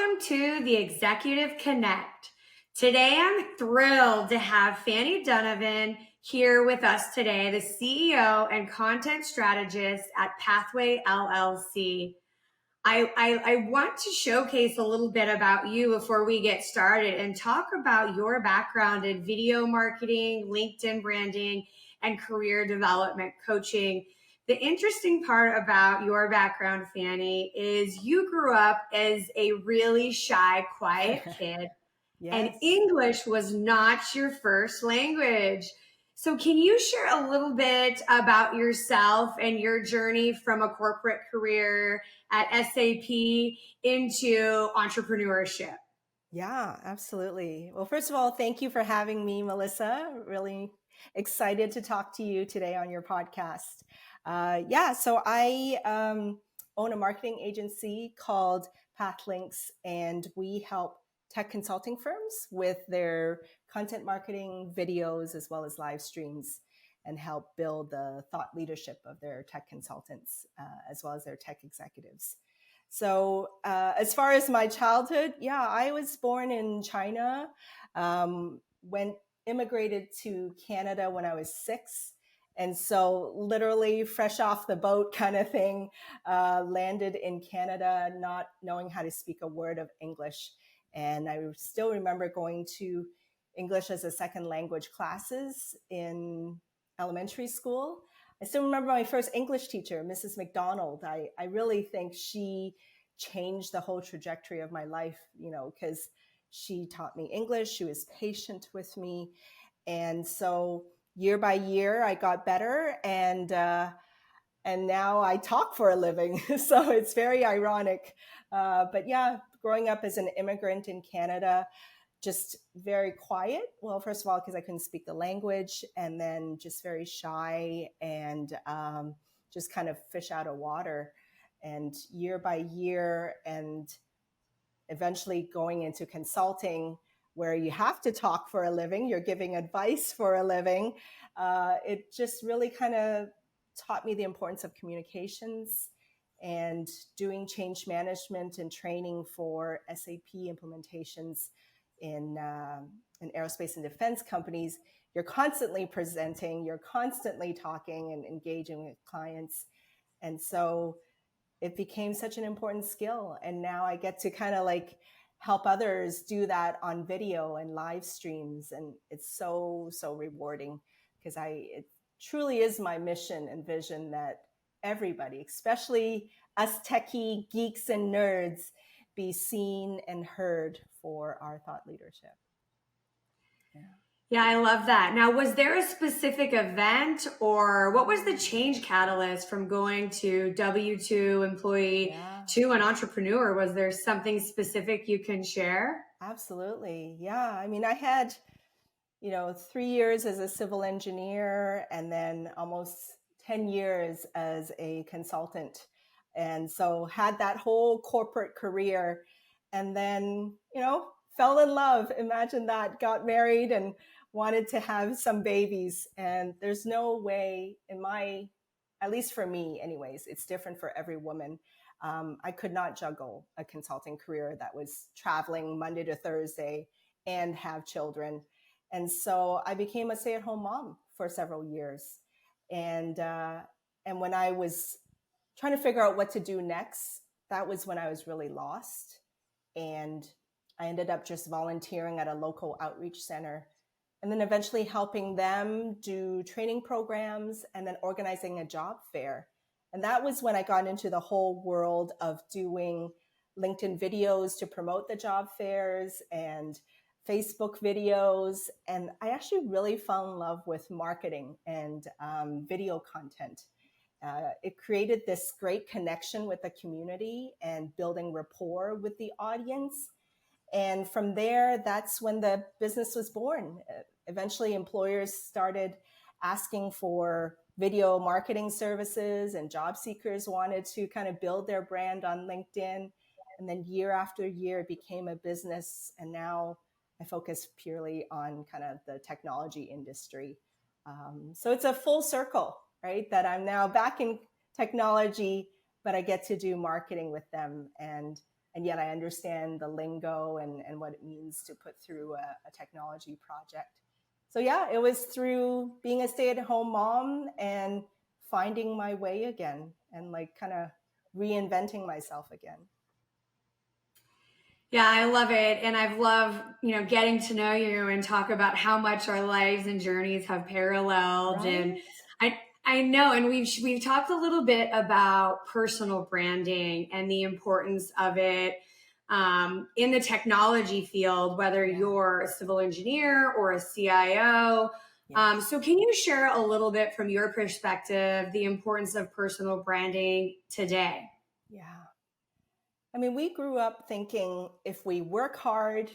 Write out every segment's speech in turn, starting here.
Welcome to the Executive Connect. Today, I'm thrilled to have Fanny Dunagan here with us today, the CEO and content strategist at Pathway LLC. I want to showcase a little bit about you before we get started and talk about your background in video marketing, LinkedIn branding, and career development coaching. The interesting part about your background, Fanny, is you grew up as a really shy, quiet kid, and Yes. English was not your first language. So, can you share a little bit about yourself and your journey from a corporate career at SAP into entrepreneurship? Yeah, absolutely. Well, first of all, thank you for having me, Melissa. Really excited to talk to you today on your podcast. So I own a marketing agency called Pathlinks, and we help tech consulting firms with their content marketing videos as well as live streams and help build the thought leadership of their tech consultants as well as their tech executives. So as far as my childhood, I was born in China, immigrated to Canada when I was 6. And so literally fresh off the boat kind of thing, landed in Canada, not knowing how to speak a word of English. And I still remember going to English as a second language classes in elementary school. I still remember my first English teacher, Mrs. McDonald. I really think she changed the whole trajectory of my life, because she taught me English. She was patient with me. And so year by year, I got better. And now I talk for a living. So it's very ironic. But yeah, growing up as an immigrant in Canada, just very quiet. Well, first of all, because I couldn't speak the language, and then just very shy and just kind of fish out of water. And year by year, and eventually going into consulting, where you have to talk for a living, you're giving advice for a living. It just really kind of taught me the importance of communications and doing change management and training for SAP implementations in aerospace and defense companies. You're constantly presenting, you're constantly talking and engaging with clients. And so it became such an important skill. And now I get to kind of like help others do that on video and live streams. And it's so, so rewarding, because it truly is my mission and vision that everybody, especially us techie geeks and nerds, be seen and heard for our thought leadership. Yeah, I love that. Now, was there a specific event or what was the change catalyst from going to W-2 employee to an entrepreneur? Was there something specific you can share? Absolutely. Yeah. I mean, I had, 3 years as a civil engineer and then almost 10 years as a consultant. And so had that whole corporate career, and then, fell in love. Imagine that, got married and wanted to have some babies. And there's no way at least for me anyways, it's different for every woman. I could not juggle a consulting career that was traveling Monday to Thursday and have children. And so I became a stay-at-home mom for several years. And when I was trying to figure out what to do next, that was when I was really lost. And I ended up just volunteering at a local outreach center, and then eventually helping them do training programs and then organizing a job fair. And that was when I got into the whole world of doing LinkedIn videos to promote the job fairs and Facebook videos. And I actually really fell in love with marketing and video content. It created this great connection with the community and building rapport with the audience. And from there, that's when the business was born. Eventually, employers started asking for video marketing services, and job seekers wanted to kind of build their brand on LinkedIn. And then year after year, it became a business. And now I focus purely on kind of the technology industry. So it's a full circle, right? That I'm now back in technology, but I get to do marketing with them. And and yet I understand the lingo and what it means to put through a technology project. So yeah, it was through being a stay-at-home mom and finding my way again and like kind of reinventing myself again. Yeah, I love it. And I've loved, getting to know you and talk about how much our lives and journeys have paralleled. And Right? I know, and we've talked a little bit about personal branding and the importance of it in the technology field, whether Yeah. you're a civil engineer or a CIO. Yeah. So can you share a little bit from your perspective, the importance of personal branding today? Yeah. I mean, we grew up thinking if we work hard,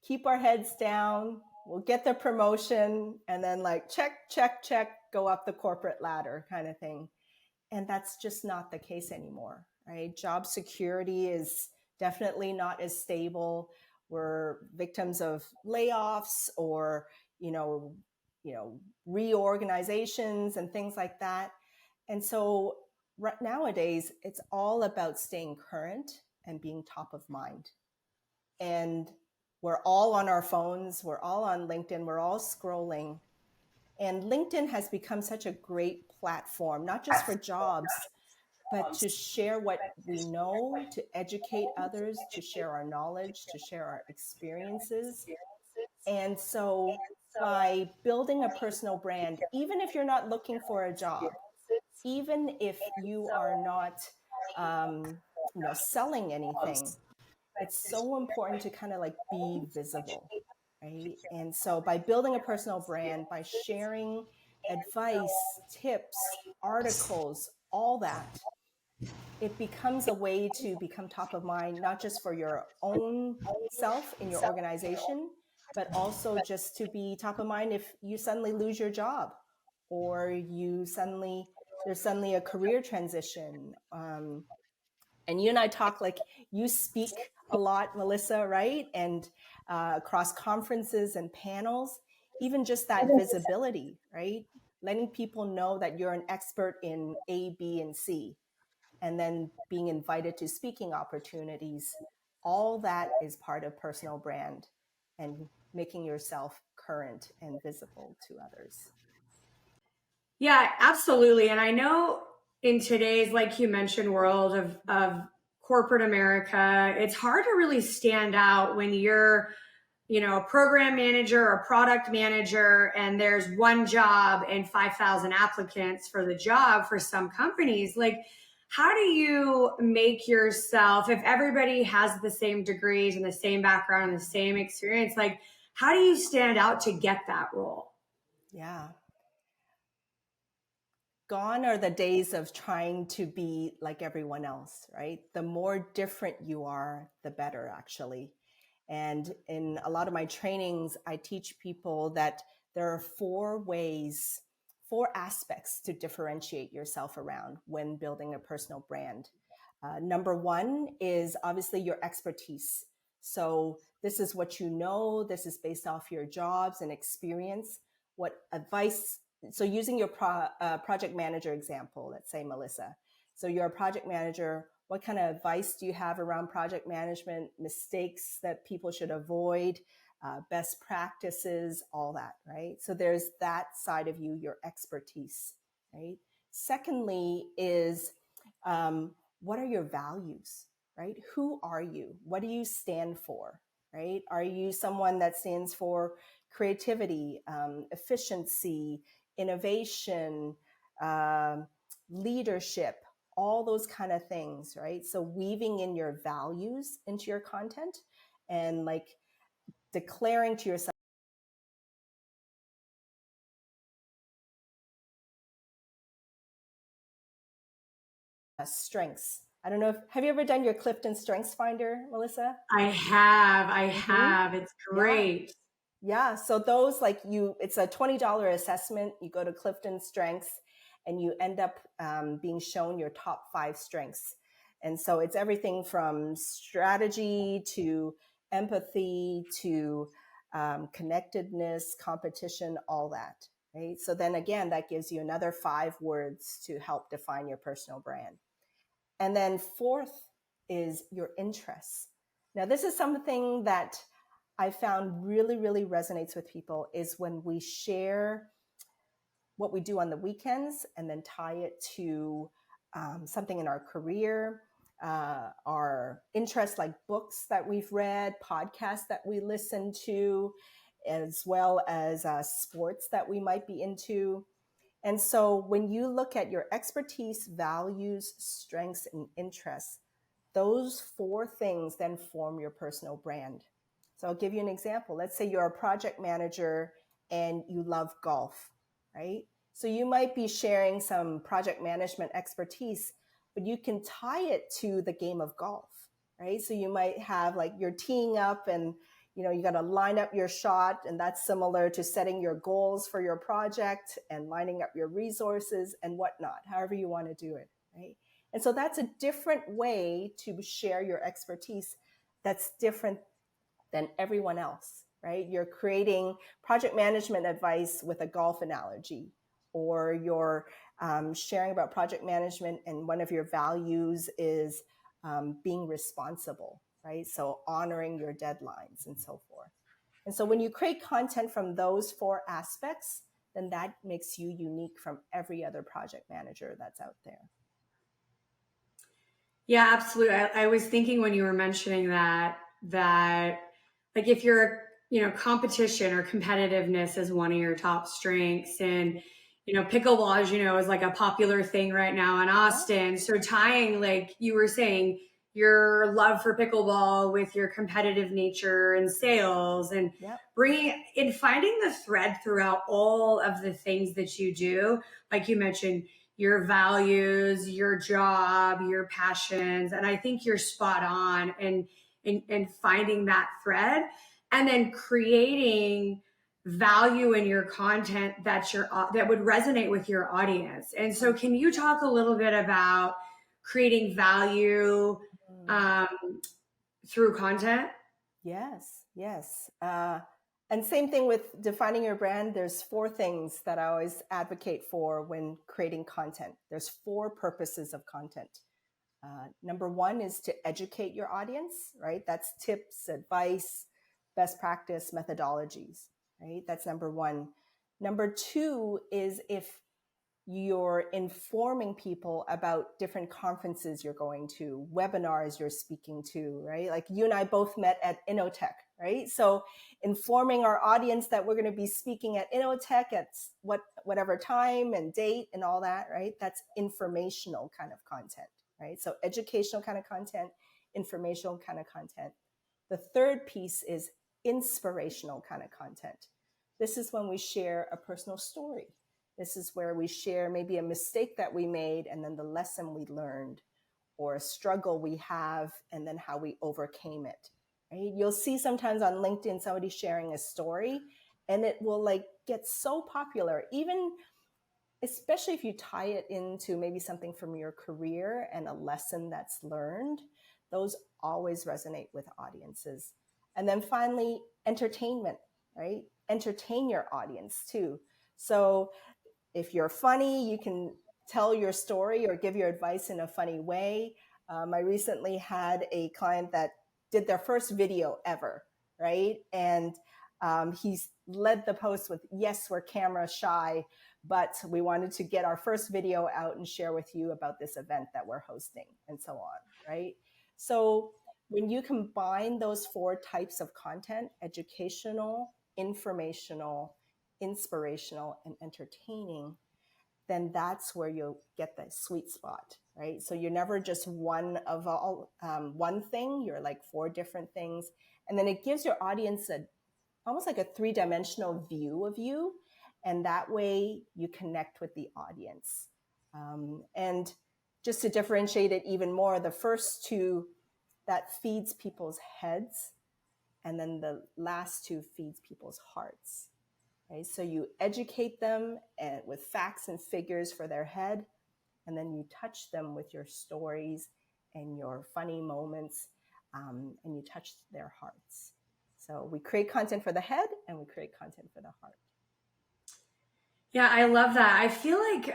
keep our heads down, we'll get the promotion, and then like check, check, check, go up the corporate ladder kind of thing. And that's just not the case anymore, right? Job security is definitely not as stable. We're victims of layoffs or, you know, reorganizations and things like that. And so nowadays, it's all about staying current and being top of mind. And we're all on our phones, we're all on LinkedIn, we're all scrolling. And LinkedIn has become such a great platform, not just for jobs, but to share what we know, to educate others, to share our knowledge, to share our experiences. And so by building a personal brand, even if you're not looking for a job, even if you are not selling anything, it's so important to kind of like be visible, right? And so by building a personal brand, by sharing advice, tips, articles, all that, it becomes a way to become top of mind, not just for your own self in your organization, but also just to be top of mind if you suddenly lose your job or there's suddenly a career transition. And you and I talk like you speak a lot, Melissa, right? And across conferences and panels, even just that visibility, right? Letting people know that you're an expert in A, B, and C, and then being invited to speaking opportunities. All that is part of personal brand and making yourself current and visible to others. Yeah, absolutely. And I know in today's, like you mentioned, world of corporate America, it's hard to really stand out when you're, a program manager or product manager, and there's one job and 5,000 applicants for the job for some companies. Like, how do you make yourself, if everybody has the same degrees and the same background and the same experience, like, how do you stand out to get that role? Yeah. Gone are the days of trying to be like everyone else, right? The more different you are, the better, actually. And in a lot of my trainings, I teach people that there are four aspects to differentiate yourself around when building a personal brand. Number one is obviously your expertise. So this is what you know. This is based off your jobs and experience. What advice? So using your project manager example, let's say Melissa. So you're a project manager. What kind of advice do you have around project management, mistakes that people should avoid, best practices, all that, right? So there's that side of you, your expertise, right? Secondly is what are your values, right? Who are you? What do you stand for, right? Are you someone that stands for creativity, efficiency, innovation, leadership, all those kind of things, right? So weaving in your values into your content and like declaring to yourself strengths. I don't know have you ever done your Clifton Strengths Finder, Melissa? I Mm-hmm. have. It's Yeah. great. Yeah. So those it's a $20 assessment. You go to Clifton Strengths and you end up being shown your top 5 strengths. And so it's everything from strategy to empathy to connectedness, competition, all that. Right. So then again, that gives you another 5 words to help define your personal brand. And then fourth is your interests. Now, this is something that I found really, really resonates with people, is when we share what we do on the weekends and then tie it to something in our career, our interests, like books that we've read, podcasts that we listen to, as well as sports that we might be into. And so when you look at your expertise, values, strengths, and interests, those four things then form your personal brand. So I'll give you an example. Let's say you're a project manager and you love golf, right? So you might be sharing some project management expertise, but you can tie it to the game of golf, right? So you might have, like, you're teeing up and you got to line up your shot, and that's similar to setting your goals for your project and lining up your resources and whatnot, however you want to do it, right? And so that's a different way to share your expertise that's different than everyone else, right? You're creating project management advice with a golf analogy, or you're sharing about project management, and one of your values is being responsible, right? So honoring your deadlines and so forth. And so when you create content from those four aspects, then that makes you unique from every other project manager that's out there. Yeah, absolutely. I was thinking when you were mentioning that like if you're, competition or competitiveness is one of your top strengths, and pickleball, as is like a popular thing right now in Austin. So tying, like you were saying, your love for pickleball with your competitive nature and sales, and bringing in, finding the thread throughout all of the things that you do, like you mentioned, your values, your job, your passions. And I think you're spot on in finding that thread, and then creating value in your content that would resonate with your audience. And so can you talk a little bit about creating value through content? Yes. And same thing with defining your brand. There's four things that I always advocate for when creating content. There's four purposes of content. Number one is to educate your audience, right? That's tips, advice, best practice, methodologies, right? That's number one. Number two is if you're informing people about different conferences you're going to, webinars you're speaking to, right? Like you and I both met at Innotech, right? So informing our audience that we're going to be speaking at Innotech at whatever time and date and all that, right? That's informational kind of content, right? So educational kind of content, informational kind of content. The third piece is inspirational kind of content. This is when we share a personal story. This is where we share maybe a mistake that we made and then the lesson we learned, or a struggle we have and then how we overcame it. Right? You'll see sometimes on LinkedIn somebody sharing a story, and it will like get so popular, even especially if you tie it into maybe something from your career and a lesson that's learned. Those always resonate with audiences. And then finally, entertainment, right? Entertain your audience too. So if you're funny, you can tell your story or give your advice in a funny way. I recently had a client that did their first video ever, right? And he's led the post with, yes, we're camera shy, but we wanted to get our first video out and share with you about this event that we're hosting, and so on, right? So when you combine those four types of content, educational, informational, inspirational, and entertaining, then that's where you'll get the sweet spot, right? So you're never just one of all, one thing, you're like four different things. And then it gives your audience almost like a three-dimensional view of you. And that way you connect with the audience. And just to differentiate it even more, the first two, that feeds people's heads. And then the last two feeds people's hearts. Right? So you educate them with facts and figures for their head, and then you touch them with your stories and your funny moments, and you touch their hearts. So we create content for the head and we create content for the heart. Yeah, I love that. I feel like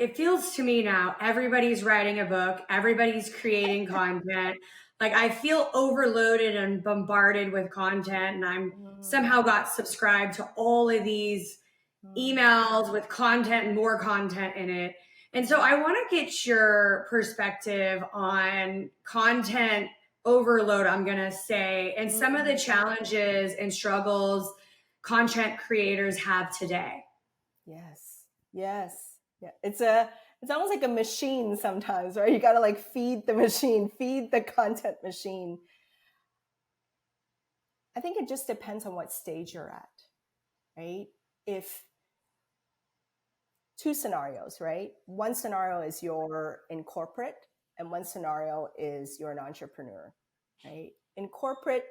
it feels to me now everybody's writing a book, everybody's creating content. Like I feel overloaded and bombarded with content, and I'm Mm, somehow got subscribed to all of these mm, emails with content and more content in it. And so mm, I want to get your perspective on content overload, I'm going to say, and some of the mm. challenges and struggles content creators have today. Yes, yes, yeah. It's almost like a machine sometimes, right? You got to like feed the machine, feed the content machine. I think it just depends on what stage you're at, right? If two scenarios, right? One scenario is you're in corporate, and one scenario is you're an entrepreneur, right? In corporate,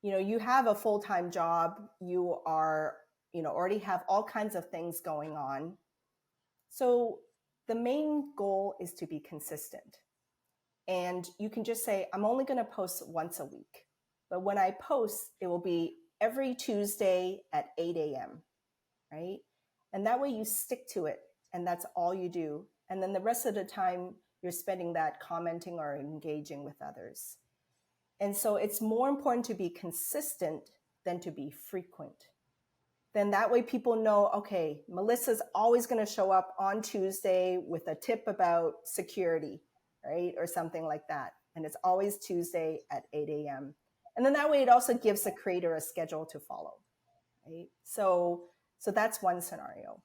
you have a full-time job, you are, already have all kinds of things going on. So the main goal is to be consistent. And you can just say, I'm only going to post once a week. But when I post, it will be every Tuesday at 8 a.m., right? And that way you stick to it, and that's all you do. And then the rest of the time, you're spending that commenting or engaging with others. And so it's more important to be consistent than to be frequent. Then that way people know, okay, Melissa's always going to show up on Tuesday with a tip about security, right? Or something like that. And it's always Tuesday at 8 a.m. And then that way it also gives the creator a schedule to follow, right? So that's one scenario.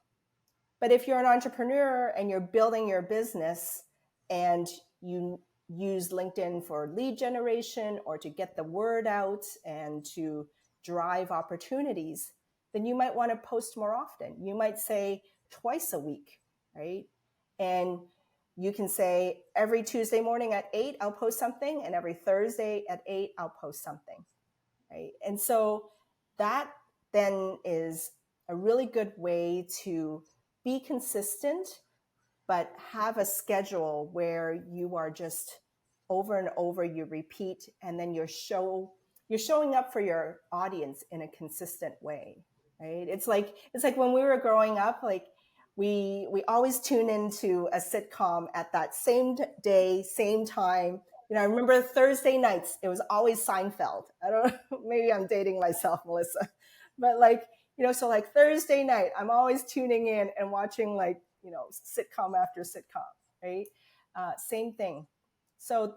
But if you're an entrepreneur and you're building your business and you use LinkedIn for lead generation or to get the word out and to drive opportunities, then you might want to post more often. You might say twice a week, right? And you can say every Tuesday morning at 8, I'll post something, and every Thursday at 8, I'll post something, right? And so that then is a really good way to be consistent, but have a schedule where you are just over and over, you repeat, and then you're showing up for your audience in a consistent way, right? It's like when we were growing up, like we always tune into a sitcom at that same day, same time. I remember Thursday nights, it was always Seinfeld. I don't know, maybe I'm dating myself, Melissa, but so like Thursday night, I'm always tuning in and watching like, sitcom after sitcom, right? Same thing. So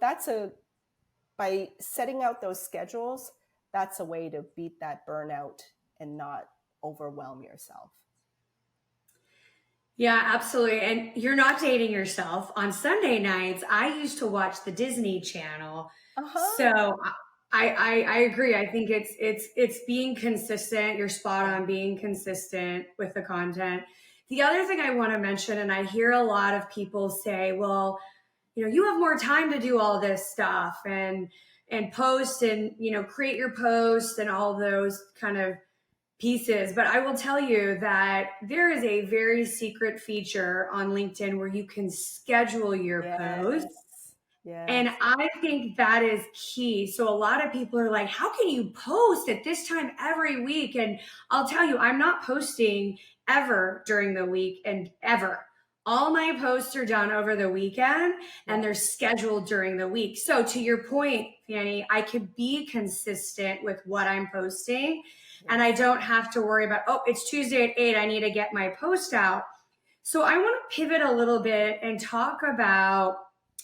by setting out those schedules, that's a way to beat that burnout and not overwhelm yourself. Yeah, absolutely. And you're not dating yourself. On Sunday nights, I used to watch the Disney Channel. Uh-huh. So I agree. I think it's being consistent. You're spot Yeah. on being consistent with the content. The other thing I want to mention, and I hear a lot of people say, well, you have more time to do all this stuff and post and create your posts and all those kind of pieces. But I will tell you that there is a very secret feature on LinkedIn where you can schedule your posts. Yes. And Yes. I think that is key. So a lot of people are like, how can you post at this time every week? And I'll tell you, I'm not posting ever during the week and ever. All my posts are done over the weekend and Yeah. they're scheduled during the week. So to your point, Fanny, I could be consistent with what I'm posting and I Yes. don't have to worry about, oh, it's Tuesday at 8. I need to get my post out. So I want to pivot a little bit and talk about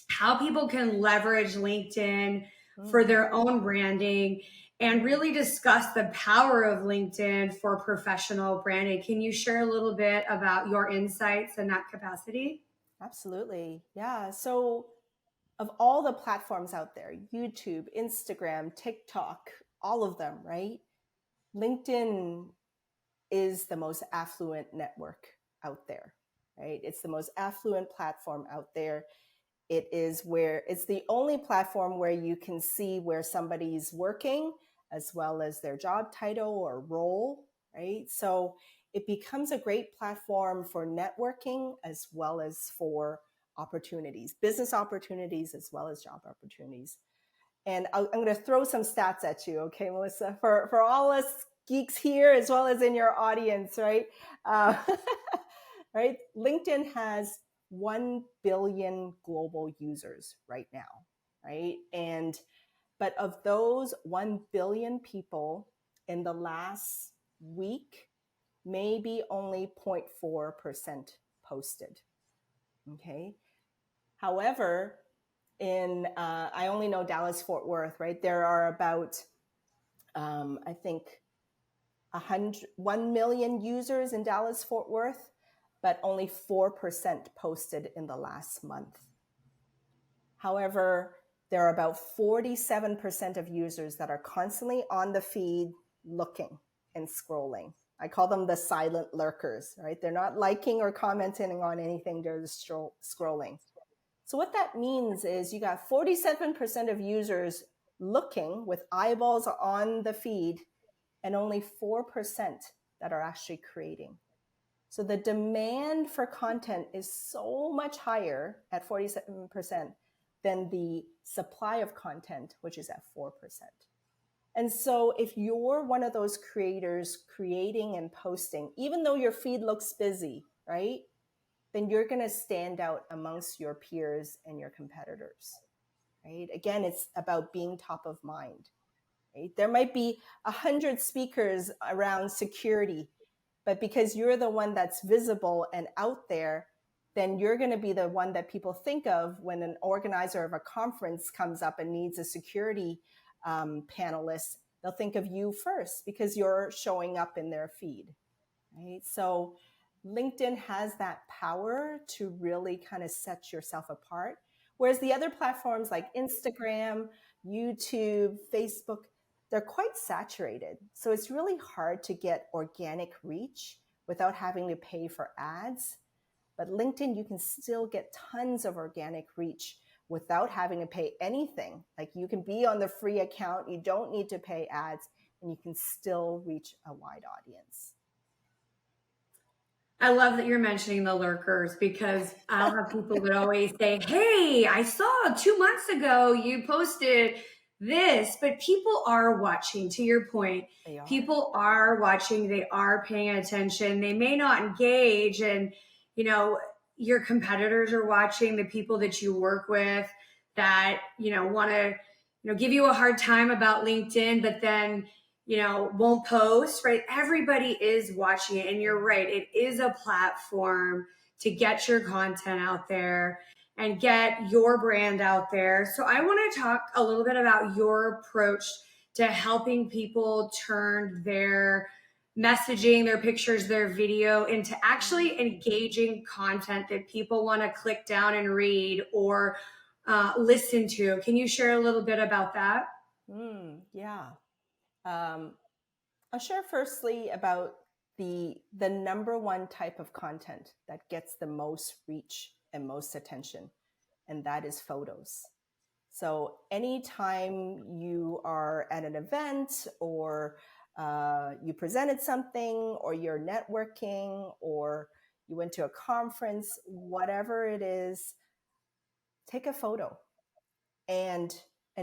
how people can leverage LinkedIn for Mm, their own branding and mm. really discuss the power of LinkedIn for professional branding. Can you share a little bit about your insights in that capacity? Absolutely. Yeah. So of all the platforms out there, YouTube, Instagram, TikTok, all of them, right? LinkedIn is the most affluent network out there, right? It's the most affluent platform out there. It's the only platform where you can see where somebody's working as well as their job title or role, right? So it becomes a great platform for networking as well as for opportunities, business opportunities as well as job opportunities. And I'm going to throw some stats at you, okay, Melissa? For all us geeks here as well as in your audience, right? Right? LinkedIn has 1 billion global users right now, right? But of those 1 billion people in the last week, maybe only 0.4% posted. Okay. However, I only know Dallas Fort Worth, right? There are about, I think, 1 million users in Dallas Fort Worth, but only 4% posted in the last month. However, there are about 47% of users that are constantly on the feed looking and scrolling. I call them the silent lurkers, right? They're not liking or commenting on anything, they're just scrolling. So what that means is you got 47% of users looking with eyeballs on the feed and only 4% that are actually creating. So the demand for content is so much higher at 47% than the supply of content, which is at 4%. And so if you're one of those creators creating and posting, even though your feed looks busy, right, then you're going to stand out amongst your peers and your competitors, right? Again, it's about being top of mind, right? There might be 100 speakers around security, but because you're the one that's visible and out there, then you're going to be the one that people think of when an organizer of a conference comes up and needs a security panelist. They'll think of you first because you're showing up in their feed, right? So LinkedIn has that power to really kind of set yourself apart. Whereas the other platforms like Instagram, YouTube, Facebook, they're quite saturated. So it's really hard to get organic reach without having to pay for ads. But LinkedIn, you can still get tons of organic reach without having to pay anything. Like you can be on the free account, you don't need to pay ads, and you can still reach a wide audience. I love that you're mentioning the lurkers because I'll have people that always say, "Hey, I saw 2 months ago you posted this," but people are watching. To your point, people are watching, they are paying attention. They may not engage, and your competitors are watching, the people that you work with that want to give you a hard time about LinkedIn, but then won't post, right? Everybody is watching it. And you're right. It is a platform to get your content out there and get your brand out there. So I want to talk a little bit about your approach to helping people turn their messaging, their pictures, their video into actually engaging content that people want to click down and read or listen to. Can you share a little bit about that? Yeah. I'll share firstly about the number one type of content that gets the most reach and most attention, and that is photos. So anytime you are at an event or you presented something or you're networking or you went to a conference, whatever it is, take a photo and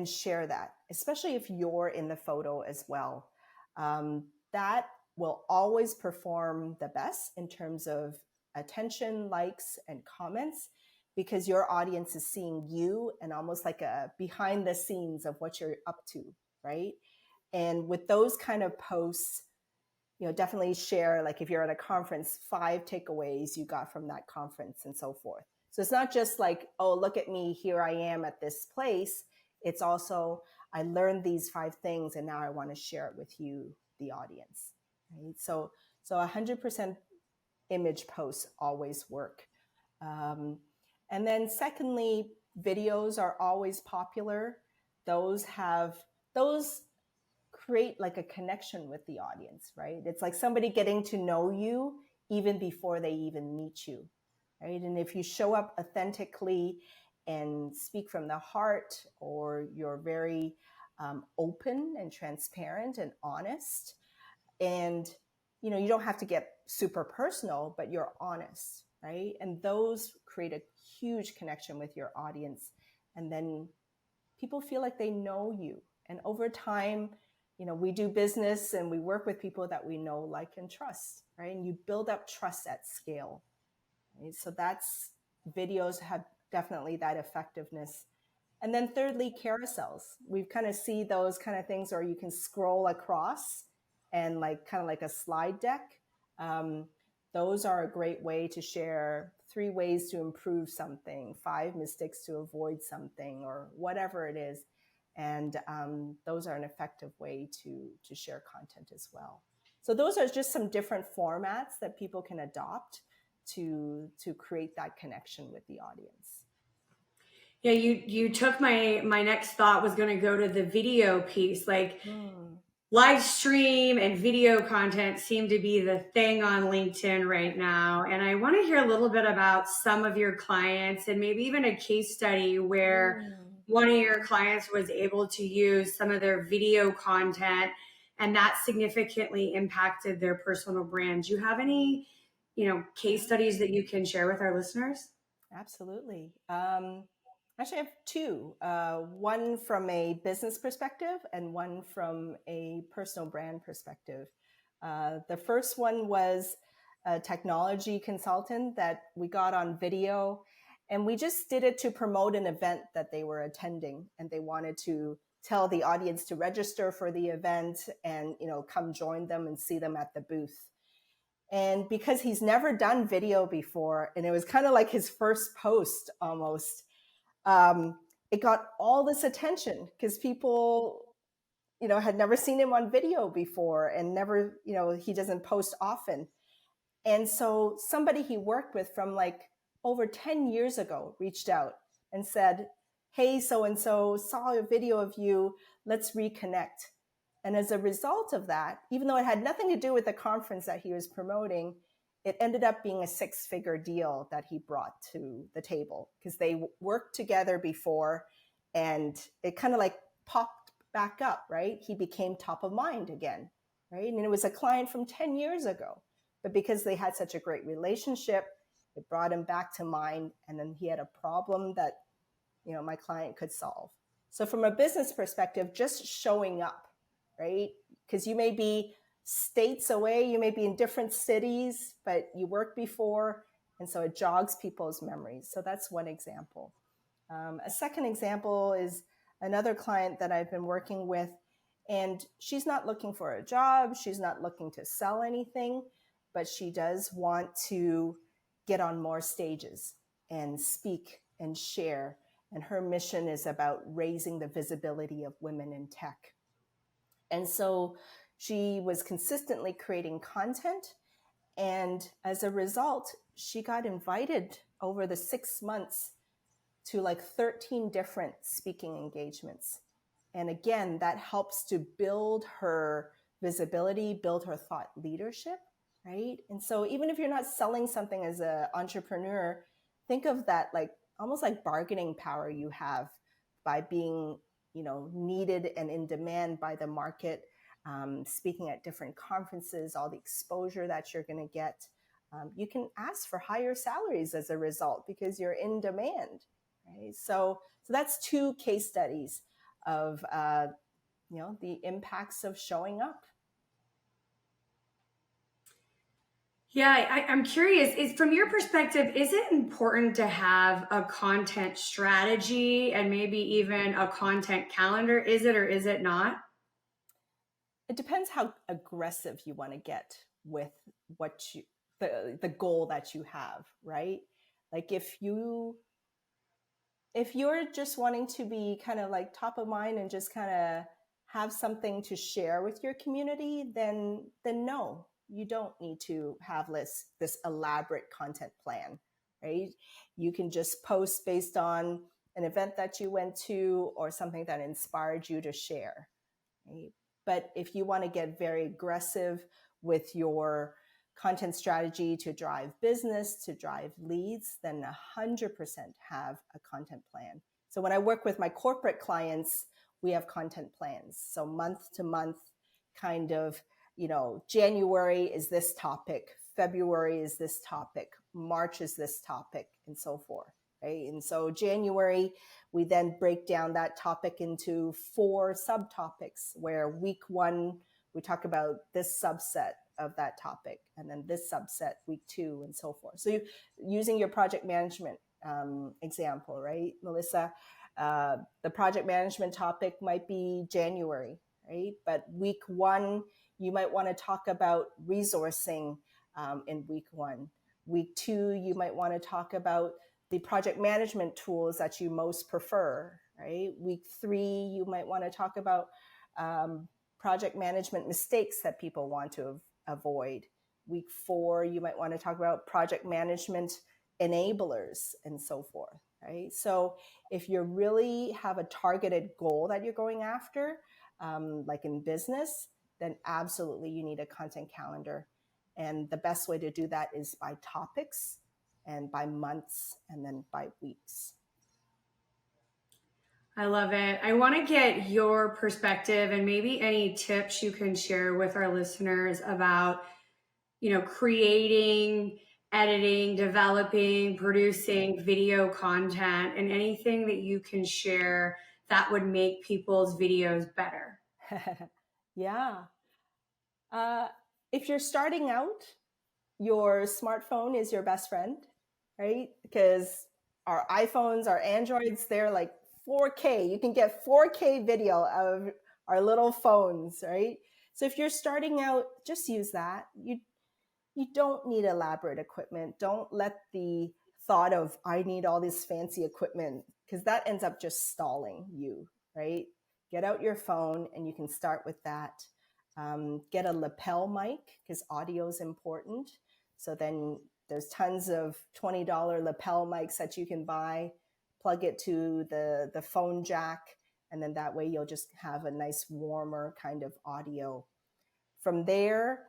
share that, especially if you're in the photo as well. That will always perform the best in terms of attention, likes, and comments, because your audience is seeing you and almost like a behind the scenes of what you're up to, right? And with those kind of posts, definitely share, like if you're at a conference, 5 takeaways you got from that conference and so forth. So it's not just like, oh, look at me, here I am at this place. It's also, I learned these 5 things and now I want to share it with you, the audience, right? So 100% image posts always work. And then secondly, videos are always popular. Those create like a connection with the audience, right? It's like somebody getting to know you even before they even meet you, right? And if you show up authentically and speak from the heart, or you're very open and transparent and honest, and you don't have to get super personal, but you're honest, right? And those create a huge connection with your audience, and then people feel like they know you, and over time we do business and we work with people that we know, like, and trust, right? And you build up trust at scale, right? So that's, videos have definitely that effectiveness. And then thirdly, carousels. We kind of see those kind of things, or you can scroll across and like kind of like a slide deck. Those are a great way to share 3 ways to improve something, 5 mistakes to avoid something, or whatever it is. And those are an effective way to share content as well. So those are just some different formats that people can adopt to create that connection with the audience. Yeah, you took my next thought was going to go to the video piece. Like live stream and video content seem to be the thing on LinkedIn right now. And I want to hear a little bit about some of your clients and maybe even a case study where one of your clients was able to use some of their video content and that significantly impacted their personal brand. Do you have any, case studies that you can share with our listeners? Absolutely. Actually, I have 2, one from a business perspective and one from a personal brand perspective. The first one was a technology consultant that we got on video, and we just did it to promote an event that they were attending, and they wanted to tell the audience to register for the event and, come join them and see them at the booth. And because he's never done video before, and it was kind of like his first post almost, it got all this attention because people, had never seen him on video before, and never, he doesn't post often. And so somebody he worked with from like over 10 years ago reached out and said, "Hey, so-and-so, saw a video of you, let's reconnect." And as a result of that, even though it had nothing to do with the conference that he was promoting, it ended up being a 6-figure deal that he brought to the table because they worked together before, and it kind of like popped back up, right? He became top of mind again, right? And it was a client from 10 years ago, but because they had such a great relationship, it brought him back to mind. And then he had a problem that, my client could solve. So from a business perspective, just showing up, right? Because you may be states away, you may be in different cities, but you worked before, and so it jogs people's memories. So that's one example. A second example is another client that I've been working with, and she's not looking for a job, she's not looking to sell anything, but she does want to get on more stages and speak and share. And her mission is about raising the visibility of women in tech. And so she was consistently creating content. And as a result, she got invited over the 6 months to like 13 different speaking engagements. And again, that helps to build her visibility, build her thought leadership, right? And so even if you're not selling something as an entrepreneur, think of that like almost like bargaining power you have by being, needed and in demand by the market, speaking at different conferences, all the exposure that you're going to get. You can ask for higher salaries as a result because you're in demand, right? So that's 2 case studies of the impacts of showing up. Yeah, I'm curious, is from your perspective, is it important to have a content strategy and maybe even a content calendar? Is it or is it not? It depends how aggressive you want to get with what the goal that you have, right? Like if you're just wanting to be kind of like top of mind and just kind of have something to share with your community, then no, you don't need to have this elaborate content plan, right? You can just post based on an event that you went to or something that inspired you to share, right? But if you want to get very aggressive with your content strategy to drive business, to drive leads, then 100% have a content plan. So when I work with my corporate clients, we have content plans. So month to month, kind of, January is this topic, February is this topic, March is this topic, and so forth. right? And so January, we then break down that topic into 4 subtopics, where week 1, we talk about this subset of that topic, and then this subset week 2, and so forth. So using your project management example, right, Melissa, the project management topic might be January, right? But week 1, you might want to talk about resourcing in week 1. Week 2, you might want to talk about the project management tools that you most prefer, right? Week 3, you might want to talk about project management mistakes that people want to avoid. Week 4, you might want to talk about project management enablers and so forth, right? So if you really have a targeted goal that you're going after, like in business, then absolutely you need a content calendar. And the best way to do that is by topics and by months and then by weeks. I love it. I want to get your perspective and maybe any tips you can share with our listeners about, creating, editing, developing, producing video content, and anything that you can share that would make people's videos better. Yeah. If you're starting out, your smartphone is your best friend, right? Because our iPhones, our Androids, they're like 4K. You can get 4K video of our little phones, right? So if you're starting out, just use that. You don't need elaborate equipment. Don't let the thought of, I need all this fancy equipment, because that ends up just stalling you, right? Get out your phone and you can start with that. Get a lapel mic, because audio is important. So then there's tons of $20 lapel mics that you can buy, plug it to the phone jack, and then that way you'll just have a nice warmer kind of audio. From there,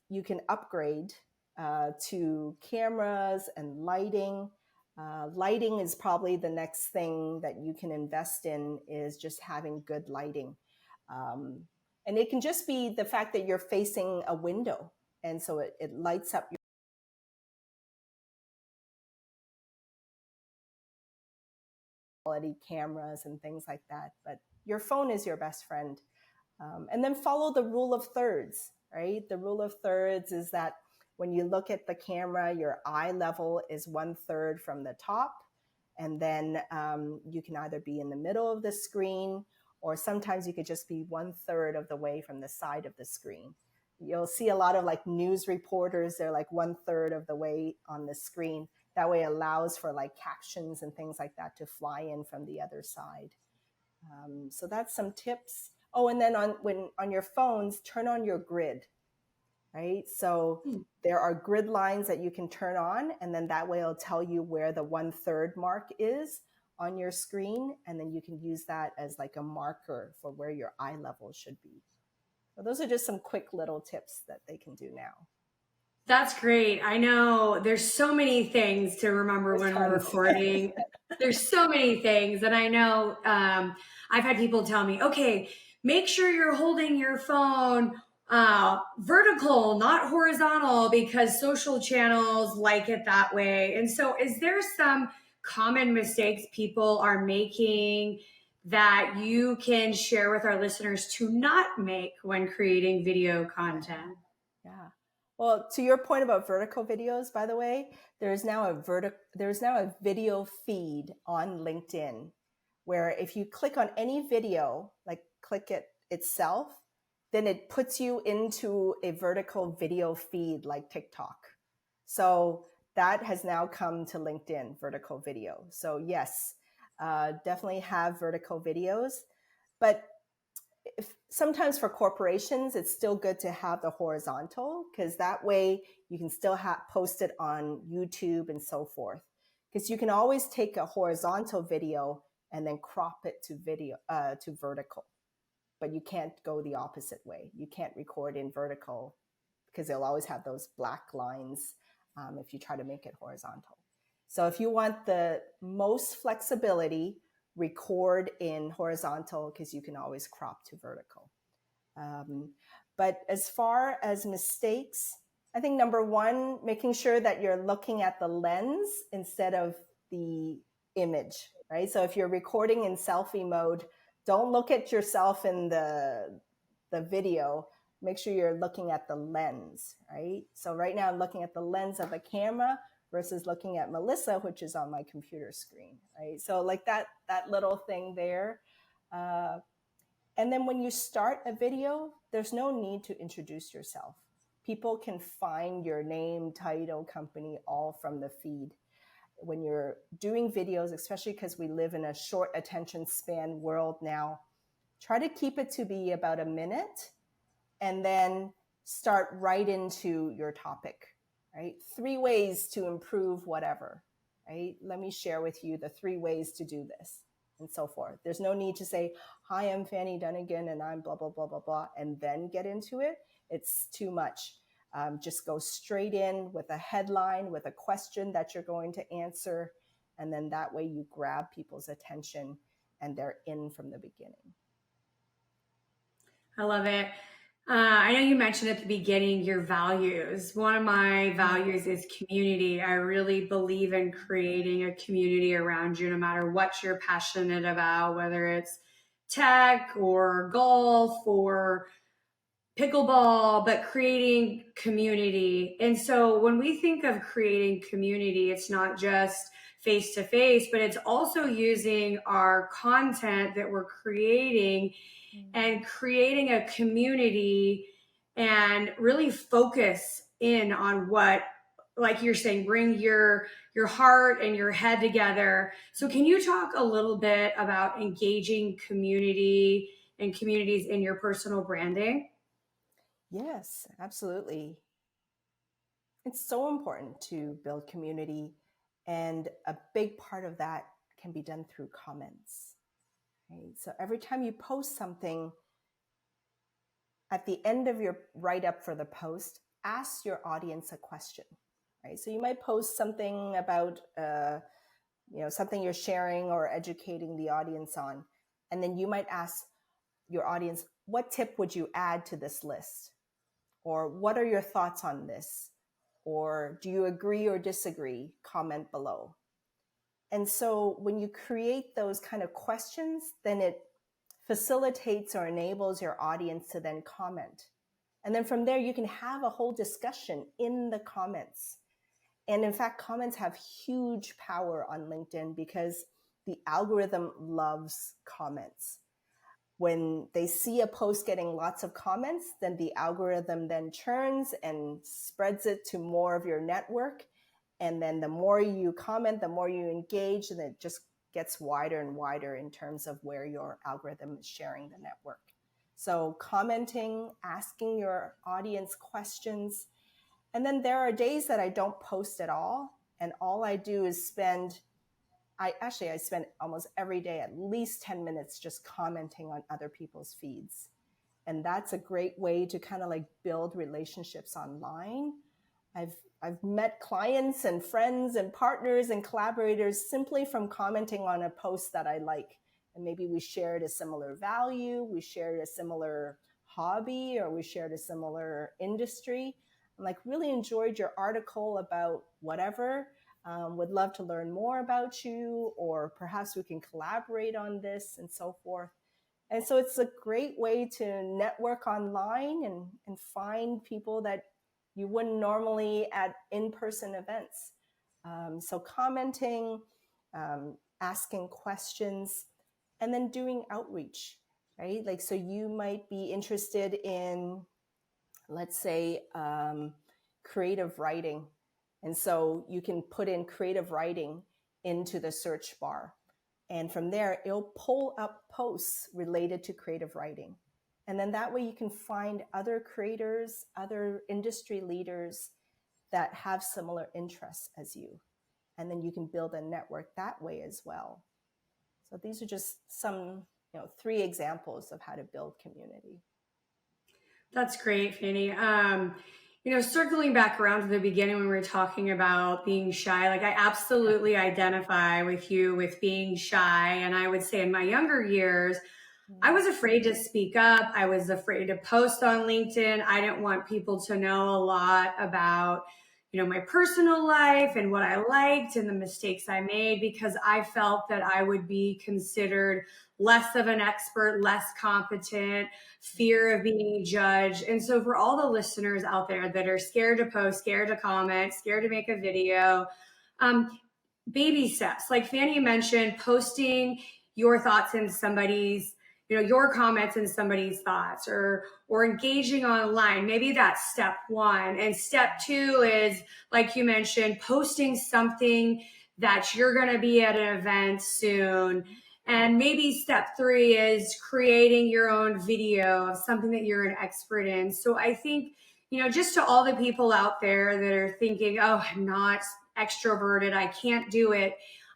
you can upgrade to cameras and lighting. Lighting is probably the next thing that you can invest in, is just having good lighting. And it can just be the fact that you're facing a window, and so it lights up your quality cameras and things like that. But your phone is your best friend. And then follow the rule of thirds, right? The rule of thirds is that when you look at the camera, your eye level is 1/3 from the top. And then you can either be in the middle of the screen, or sometimes you could just be 1/3 of the way from the side of the screen. You'll see a lot of like news reporters, they're like 1/3 of the way on the screen. That way allows for like captions and things like that to fly in from the other side. So that's some tips. Oh, and then on your phones, turn on your grid, right? So there are grid lines that you can turn on, and then that way it'll tell you where the 1/3 mark is on your screen, and then you can use that as like a marker for where your eye level should be. So those are just some quick little tips that they can do now. That's great. I know there's so many things to remember when we're recording. There's so many things. And I know I've had people tell me, okay, make sure you're holding your phone vertical, not horizontal, because social channels like it that way. And so is there some common mistakes people are making that you can share with our listeners to not make when creating video content? Yeah. Well, to your point about vertical videos, by the way, there's now a video feed on LinkedIn, where if you click on any video, like click it itself, then it puts you into a vertical video feed like TikTok. So that has now come to LinkedIn, vertical video. So yes, definitely have vertical videos, but sometimes for corporations, it's still good to have the horizontal, because that way you can still post it on YouTube and so forth. Because you can always take a horizontal video and then crop it to vertical, but you can't go the opposite way. You can't record in vertical, because they'll always have those black lines if you try to make it horizontal. So if you want the most flexibility, record in horizontal, because you can always crop to vertical. But as far as mistakes, I think number one, making sure that you're looking at the lens instead of the image, right? So if you're recording in selfie mode, don't look at yourself in the video. Make sure you're looking at the lens, right? So right now I'm looking at the lens of the camera versus looking at Melissa, which is on my computer screen, right? So like that little thing there. And then when you start a video, there's no need to introduce yourself. People can find your name, title, company, all from the feed. When you're doing videos, especially because we live in a short attention span world now, try to keep it to be about a minute and then start right into your topic, right? 3 ways to improve whatever, right? Let me share with you the 3 ways to do this and so forth. There's no need to say, hi, I'm Fanny Dunagan and I'm blah, blah, blah, blah, blah, and then get into it. It's too much. Just go straight in with a headline, with a question that you're going to answer. And then that way you grab people's attention and they're in from the beginning. I love it. I know you mentioned at the beginning your values. One of my values is community. I really believe in creating a community around you, no matter what you're passionate about, whether it's tech or golf or pickleball, but creating community. And so when we think of creating community, it's not just face to face, but it's also using our content that we're creating and creating a community and really focus in on what, like you're saying, bring your heart and your head together. So can you talk a little bit about engaging community and communities in your personal branding? Yes, absolutely. It's so important to build community, and a big part of that can be done through comments. Right? So every time you post something, at the end of your write-up for the post, ask your audience a question. Right? So you might post something about something you're sharing or educating the audience on, and then you might ask your audience, what tip would you add to this list? Or what are your thoughts on this? Or do you agree or disagree? Comment below. And so when you create those kind of questions, then it facilitates or enables your audience to then comment. And then from there, you can have a whole discussion in the comments. And in fact, comments have huge power on LinkedIn because the algorithm loves comments. When they see a post getting lots of comments, then the algorithm then churns and spreads it to more of your network. And then the more you comment, the more you engage, and it just gets wider and wider in terms of where your algorithm is sharing the network. So commenting, asking your audience questions. And then there are days that I don't post at all. And all I do is I spend almost every day at least 10 minutes just commenting on other people's feeds. And that's a great way to kind of like build relationships online. I've met clients and friends and partners and collaborators simply from commenting on a post that I like. And maybe we shared a similar value, we shared a similar hobby, or we shared a similar industry. I'm like, really enjoyed your article about whatever. Would love to learn more about you, or perhaps we can collaborate on this and so forth. And so it's a great way to network online and find people that you wouldn't normally at in-person events. So commenting, asking questions, and then doing outreach, right? Like, so you might be interested in, let's say, creative writing. And so you can put in creative writing into the search bar. And from there, it'll pull up posts related to creative writing. And then that way you can find other creators, other industry leaders that have similar interests as you. And then you can build a network that way as well. So these are just some, 3 examples of how to build community. That's great, Fanny. Circling back around to the beginning when we were talking about being shy, like I absolutely identify with you with being shy. And I would say in my younger years, I was afraid to speak up. I was afraid to post on LinkedIn. I didn't want people to know a lot about, my personal life and what I liked and the mistakes I made, because I felt that I would be considered less of an expert, less competent, fear of being judged. And so for all the listeners out there that are scared to post, scared to comment, scared to make a video, baby steps, like Fanny mentioned, posting your thoughts in somebody's, your comments in somebody's thoughts, or engaging online. Maybe that's step one. And step two is, like you mentioned, posting something that you're going to be at an event soon. And maybe step three is creating your own video of something that you're an expert in. So I think, just to all the people out there that are thinking, oh, I'm not extroverted, I can't do it,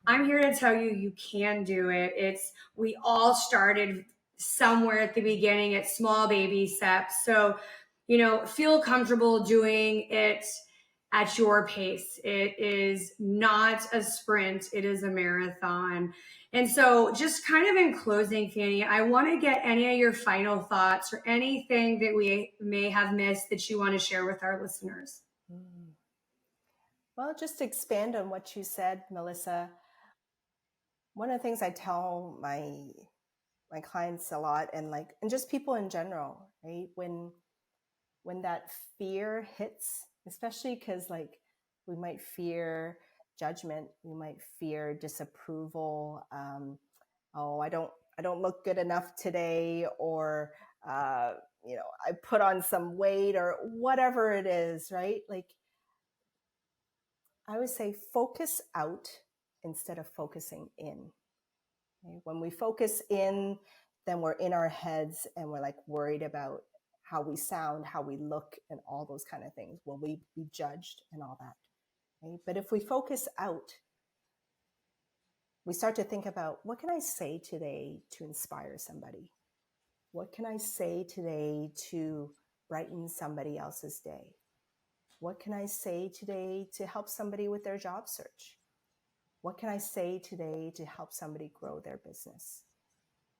I'm here to tell you, you can do it. We all started somewhere at the beginning at small baby steps. So, feel comfortable doing it at your pace. It is not a sprint, it is a marathon. And so, just kind of in closing, Fanny, I want to get any of your final thoughts or anything that we may have missed that you want to share with our listeners. Well, just to expand on what you said, Melissa, one of the things I tell my clients a lot, and just people in general, right? When that fear hits, especially because we might fear judgment, we might fear disapproval. Oh, I don't look good enough today, or I put on some weight, or whatever it is, right? I would say focus out instead of focusing in. Okay? When we focus in, then we're in our heads and we're worried about how we sound, how we look, and all those kind of things. Will we be judged and all that? Okay? But if we focus out, we start to think about, what can I say today to inspire somebody? What can I say today to brighten somebody else's day? What can I say today to help somebody with their job search? What can I say today to help somebody grow their business?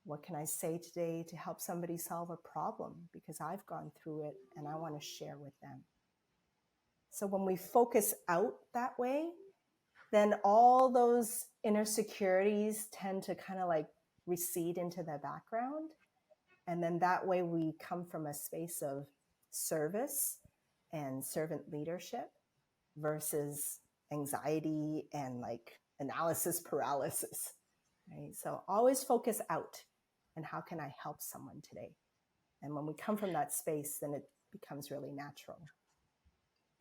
What can I say today to help somebody solve a problem because I've gone through it and I want to share with them? So when we focus out that way, then all those insecurities tend to kind of recede into the background. And then that way we come from a space of service and servant leadership versus anxiety and analysis paralysis. Right? So always focus out, and how can I help someone today? And when we come from that space, then it becomes really natural.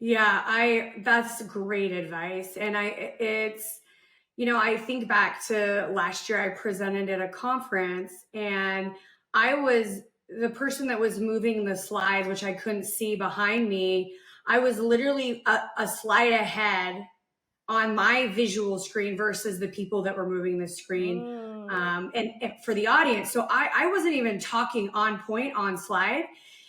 Yeah, that's great advice. And I think back to last year, I presented at a conference, and I was the person that was moving the slides, which I couldn't see behind me. I was literally a slide ahead on my visual screen versus the people that were moving the screen. And for the audience. So I wasn't even talking on point on slide.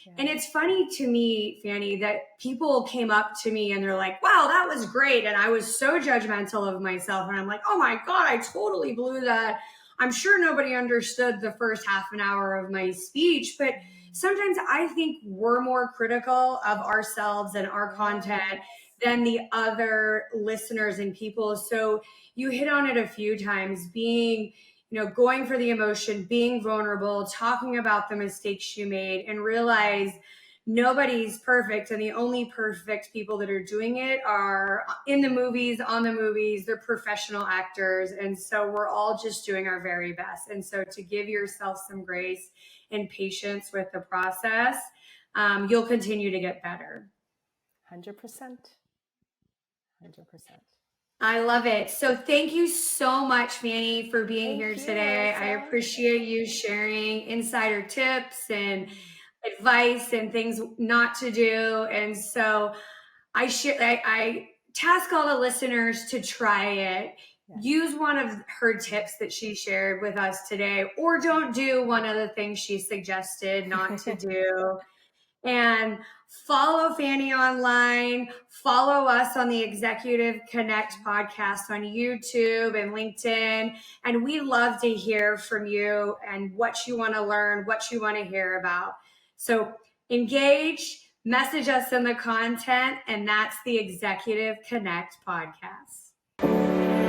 Yeah. And it's funny to me, Fanny, that people came up to me and they're like, wow, that was great. And I was so judgmental of myself. And I'm like, oh my God, I totally blew that. I'm sure nobody understood the first half an hour of my speech, but sometimes I think we're more critical of ourselves and our content than the other listeners and people. So you hit on it a few times, being, going for the emotion, being vulnerable, talking about the mistakes you made, and realize nobody's perfect. And the only perfect people that are doing it are in the movies, on the movies, they're professional actors. And so we're all just doing our very best. And so to give yourself some grace and patience with the process, you'll continue to get better. 100%. 100%. I love it. So thank you so much, Fanny, for being here today. I appreciate you sharing insider tips and advice and things not to do. And so I task all the listeners to try it. Use one of her tips that she shared with us today, or don't do one of the things she suggested not to do. And follow Fanny online, follow us on the Executive Connect podcast on YouTube and LinkedIn. And we love to hear from you and what you want to learn, what you want to hear about. So engage, message us in the content, and that's the Executive Connect podcast.